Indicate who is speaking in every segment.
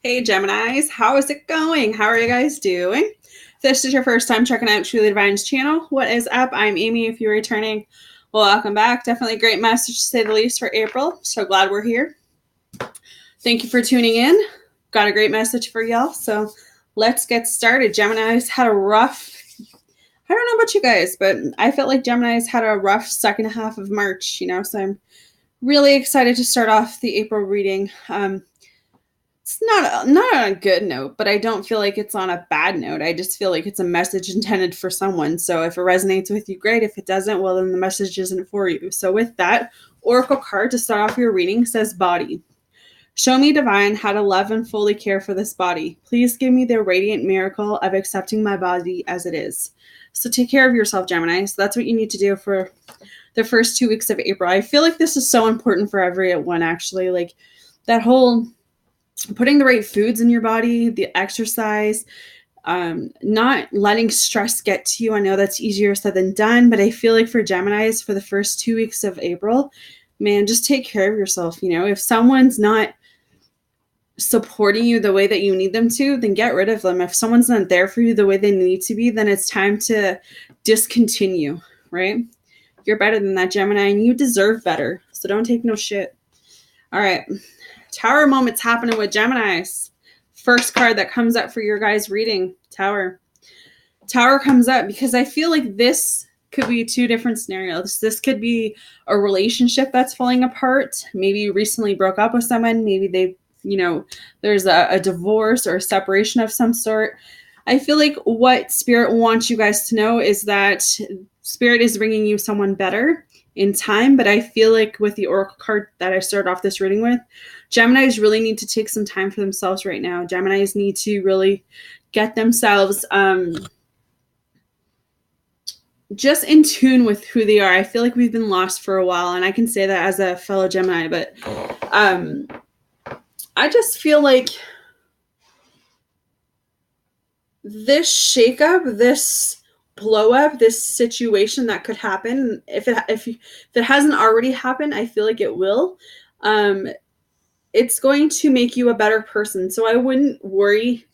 Speaker 1: Hey Geminis, how is it going? How are you guys doing? If this is your first time checking out Truly Divine's channel, what is up? I'm Amy. If you're returning, well, welcome back. Definitely a great message to say the least for April. So glad we're here. Thank you for tuning in. Got a great message for y'all. So let's get started. Geminis had a rough, I don't know about you guys, but I felt like Geminis had a rough second half of March, so I'm really excited to start off the April reading. It's not on a good note, but I don't feel like it's on a bad note. I just feel like it's a message intended for someone. So if it resonates with you, great. If it doesn't, well, then the message isn't for you. So with that, Oracle card to start off your reading says body. Show me, divine, how to love and fully care for this body. Please give me the radiant miracle of accepting my body as it is. So take care of yourself, Gemini. So that's what you need to do for the first 2 weeks of April. I feel like this is so important for everyone, actually. Like that whole putting the right foods in your body, the exercise, not letting stress get to you. I know that's easier said than done, but I feel like for Geminis, for the first 2 weeks of April, man, just take care of yourself. If someone's not supporting you the way that you need them to, then get rid of them. If someone's not there for you the way they need to be, then it's time to discontinue, right? You're better than that, Gemini, and you deserve better. So don't take no shit. All right. Tower moments happening with Geminis. First card that comes up for your guys' reading, Tower. Tower comes up because I feel like this could be two different scenarios. This could be a relationship that's falling apart. Maybe you recently broke up with someone. Maybe they, there's a divorce or a separation of some sort. I feel like what Spirit wants you guys to know is that Spirit is bringing you someone better in time. But I feel like with the Oracle card that I started off this reading with, Geminis really need to take some time for themselves right now. Geminis need to really get themselves just in tune with who they are. I feel like we've been lost for a while, and I can say that as a fellow Gemini, but I just feel like this shakeup, this blow up, this situation that could happen, if it hasn't already happened, I feel like it will. It's going to make you a better person. So I wouldn't worry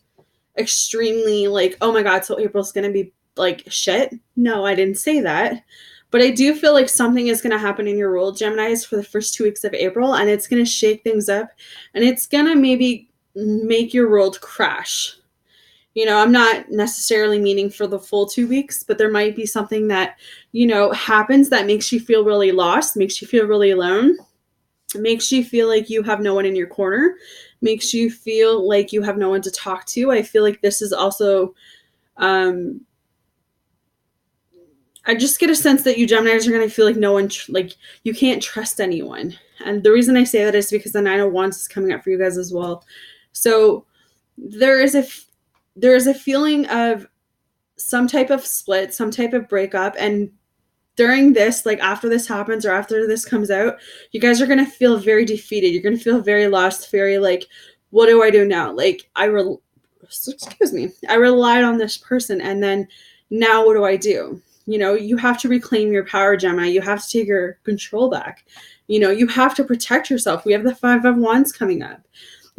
Speaker 1: extremely like, oh my God, so April's going to be like shit. No, I didn't say that. But I do feel like something is going to happen in your world, Geminis, for the first 2 weeks of April, and it's going to shake things up, and it's going to maybe make your world crash. I'm not necessarily meaning for the full 2 weeks, but there might be something that, happens that makes you feel really lost, makes you feel really alone, makes you feel like you have no one in your corner, makes you feel like you have no one to talk to. I feel like this is also, I just get a sense that you Geminis are going to feel like no one, like you can't trust anyone. And the reason I say that is because the Nine of Wands is coming up for you guys as well. So there is a feeling of some type of split, some type of breakup. And during this, like after this happens or after this comes out, you guys are going to feel very defeated. You're going to feel very lost, very like, what do I do now? Like I relied on this person, and then now what do I do? You have to reclaim your power, Gemini. You have to take your control back. You have to protect yourself. We have the Five of Wands coming up.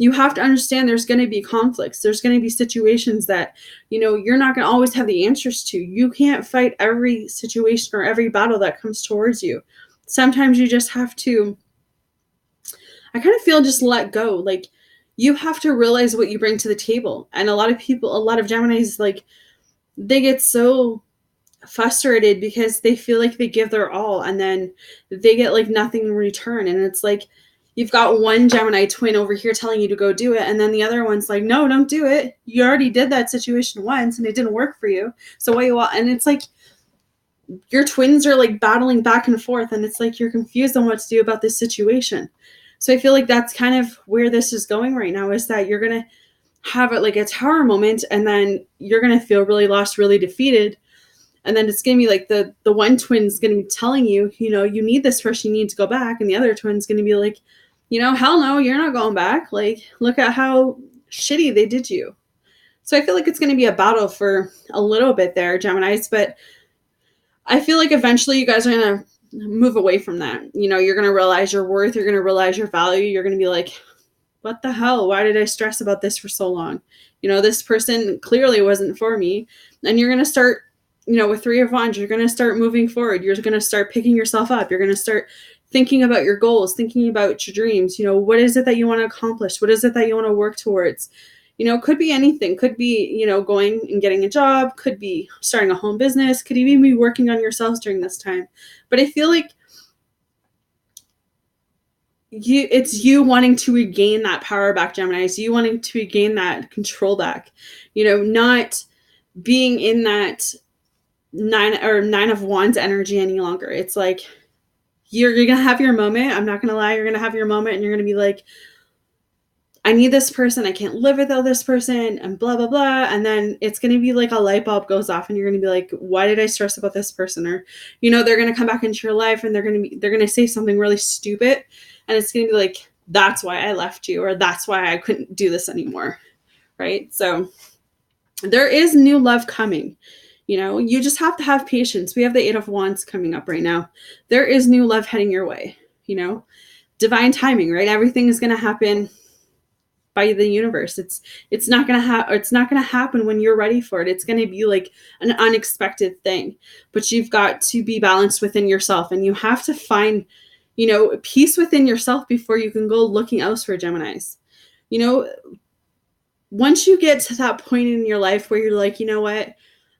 Speaker 1: You have to understand there's going to be conflicts. There's going to be situations that, you're not going to always have the answers to. You can't fight every situation or every battle that comes towards you. Sometimes you just have to, I kind of feel, just let go. Like you have to realize what you bring to the table. And a lot of Geminis, like they get so frustrated because they feel like they give their all and then they get like nothing in return. And it's like, you've got one Gemini twin over here telling you to go do it, and then the other one's like, no, don't do it. You already did that situation once and it didn't work for you. So what you want? And it's like your twins are like battling back and forth, and it's like you're confused on what to do about this situation. So I feel like that's kind of where this is going right now, is that you're going to have it like a tower moment, and then you're going to feel really lost, really defeated. And then it's going to be like the one twin's going to be telling you, you need this person, you need to go back. And the other twin's going to be like, hell no, you're not going back. Like, look at how shitty they did you. So I feel like it's going to be a battle for a little bit there, Geminis. But I feel like eventually you guys are going to move away from that. You're going to realize your worth. You're going to realize your value. You're going to be like, what the hell? Why did I stress about this for so long? This person clearly wasn't for me. And you're going to start, with Three of Wands, you're going to start moving forward. You're going to start picking yourself up. You're going to start thinking about your goals, thinking about your dreams. What is it that you want to accomplish? What is it that you want to work towards? Could be anything. Could be, going and getting a job. Could be starting a home business. Could even be working on yourselves during this time. But I feel like it's you wanting to regain that power back, Gemini. It's you wanting to regain that control back. Not being in that nine of wands energy any longer. It's like you're gonna have your moment. I'm not gonna lie, you're gonna have your moment and you're gonna be like, I need this person, I can't live without this person, and blah blah blah. And then it's gonna be like a light bulb goes off and you're gonna be like, why did I stress about this person? Or they're gonna come back into your life and they're gonna say something really stupid, and it's gonna be like, that's why I left you, or that's why I couldn't do this anymore. Right? So there is new love coming. You just have to have patience. We have the Eight of Wands coming up right now. There is new love heading your way. Divine timing, right? Everything is going to happen by the universe. It's not going to happen when you're ready for it. It's going to be like an unexpected thing. But you've got to be balanced within yourself, and you have to find, peace within yourself before you can go looking elsewhere, Geminis. Once you get to that point in your life where you're like, you know what?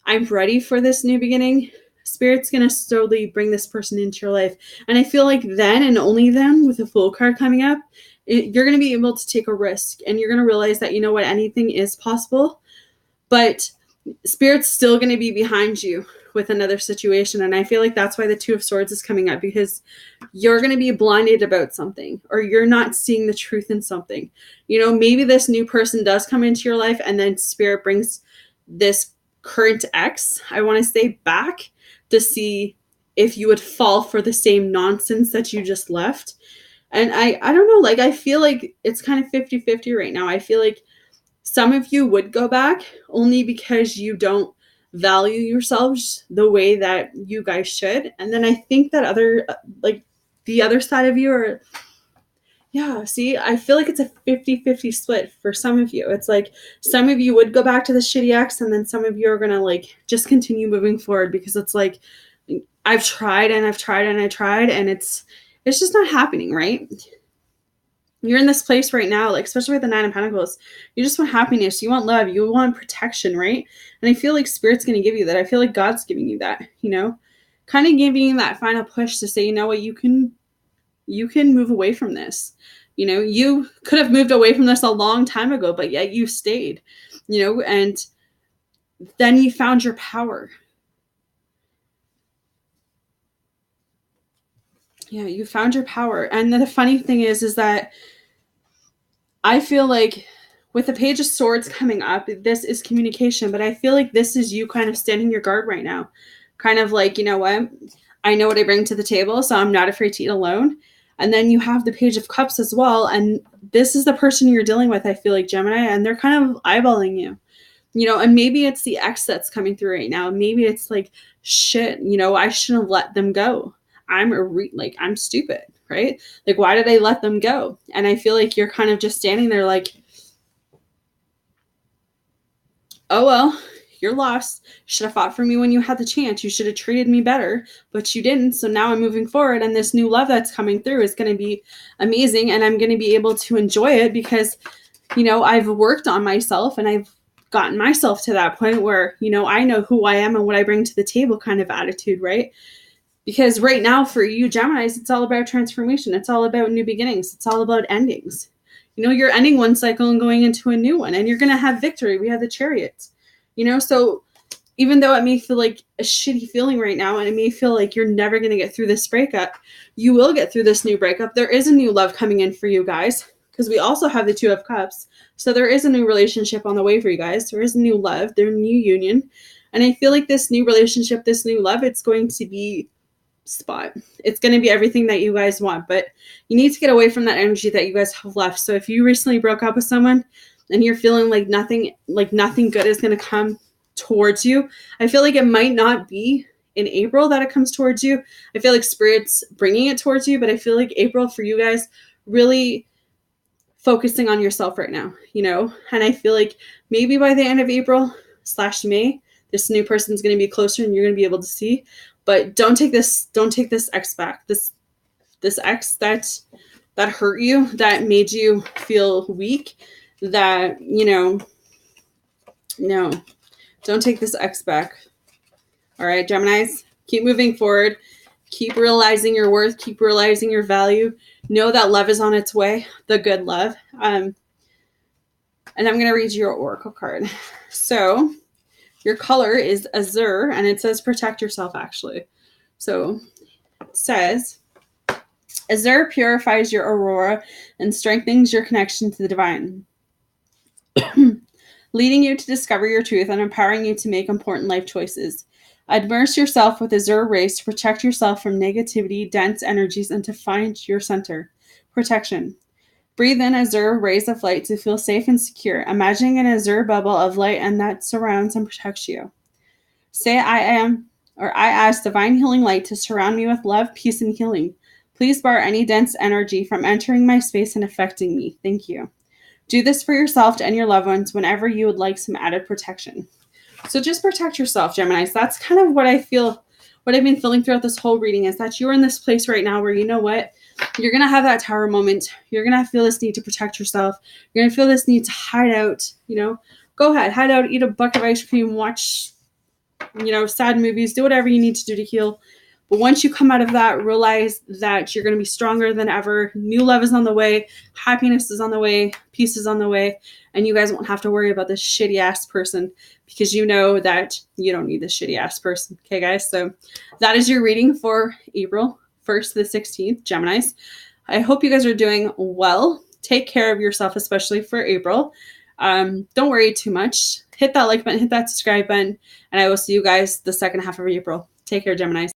Speaker 1: I'm ready for this new beginning. Spirit's going to slowly bring this person into your life. And I feel like then and only then, with the Fool card coming up, you're going to be able to take a risk. And you're going to realize that, anything is possible. But Spirit's still going to be behind you with another situation. And I feel like that's why the Two of Swords is coming up, because you're going to be blinded about something, or you're not seeing the truth in something. Maybe this new person does come into your life, and then Spirit brings this current ex, I want to say, back to see if you would fall for the same nonsense that you just left. And I don't know, like, I feel like it's kind of 50-50 right now. I feel like some of you would go back only because you don't value yourselves the way that you guys should. And then I think that the other side of you are, I feel like it's a 50-50 split for some of you. It's like some of you would go back to the shitty ex, and then some of you are going to like just continue moving forward, because it's like, I've tried and I've tried and I tried, and it's just not happening, right? You're in this place right now, like, especially with the Nine of Pentacles, you just want happiness, you want love, you want protection, right? And I feel like Spirit's going to give you that. I feel like God's giving you that, kind of giving you that final push to say, you know what, you can move away from this. You could have moved away from this a long time ago, but yet you stayed, and then you found your power. Yeah, you found your power. And the funny thing is that I feel like with the Page of Swords coming up, this is communication, but I feel like this is you kind of standing your guard right now. Kind of like, you know what? I know what I bring to the table, so I'm not afraid to eat alone. And then you have the Page of Cups as well. And this is the person you're dealing with, I feel like, Gemini, and they're kind of eyeballing you. And maybe it's the ex that's coming through right now. Maybe it's like, shit, I shouldn't have let them go. I'm stupid, right? Like, why did I let them go? And I feel like you're kind of just standing there like, oh, well, you're lost. You should have fought for me when you had the chance. You should have treated me better, but you didn't. So now I'm moving forward, and this new love that's coming through is going to be amazing, and I'm going to be able to enjoy it because, I've worked on myself, and I've gotten myself to that point where, I know who I am and what I bring to the table kind of attitude, right? Because right now for you Geminis, it's all about transformation. It's all about new beginnings. It's all about endings. You're ending one cycle and going into a new one, and you're going to have victory. We have the Chariots, so even though it may feel like a shitty feeling right now, and it may feel like you're never going to get through this breakup, you will get through this new breakup. There is a new love coming in for you guys, because we also have the Two of Cups. So there is a new relationship on the way for you guys. There is a new love, there's a new union. And I feel like this new relationship, this new love, it's going to be spot. It's going to be everything that you guys want, but you need to get away from that energy that you guys have left. So if you recently broke up with someone and you're feeling like nothing good is going to come towards you, I feel like it might not be in April that it comes towards you. I feel like Spirit's bringing it towards you, but I feel like April for you guys, really focusing on yourself right now, you know? And I feel like maybe by the end of April/May, this new person's going to be closer and you're going to be able to see. But don't take this ex back. This ex that hurt you, that made you feel weak, that, you know, no, don't take this ex back. All right, Geminis, keep moving forward. Keep realizing your worth. Keep realizing your value. Know that love is on its way, the good love. And I'm going to read your oracle card. So your color is azure, and it says protect yourself, actually. So it says, azure purifies your aurora and strengthens your connection to the divine, leading you to discover your truth and empowering you to make important life choices. Immerse yourself with azure rays to protect yourself from negativity, dense energies, and to find your center. Protection. Breathe in azure rays of light to feel safe and secure, imagining an azure bubble of light and that surrounds and protects you. Say, I ask divine healing light to surround me with love, peace, and healing. Please bar any dense energy from entering my space and affecting me. Thank you. Do this for yourself and your loved ones whenever you would like some added protection. So just protect yourself, Geminis. That's kind of what I feel, what I've been feeling throughout this whole reading, is that you're in this place right now where, you know what, you're going to have that tower moment. You're going to feel this need to protect yourself. You're going to feel this need to hide out, you know, go ahead, hide out, eat a bucket of ice cream, watch, you know, sad movies, do whatever you need to do to heal. But once you come out of that, realize that you're going to be stronger than ever. New love is on the way. Happiness is on the way. Peace is on the way. And you guys won't have to worry about this shitty ass person, because you know that you don't need this shitty ass person. Okay, guys? So that is your reading for April 1st to the 16th, Geminis. I hope you guys are doing well. Take care of yourself, especially for April. Don't worry too much. Hit that like button, hit that subscribe button, and I will see you guys the second half of April. Take care, Geminis.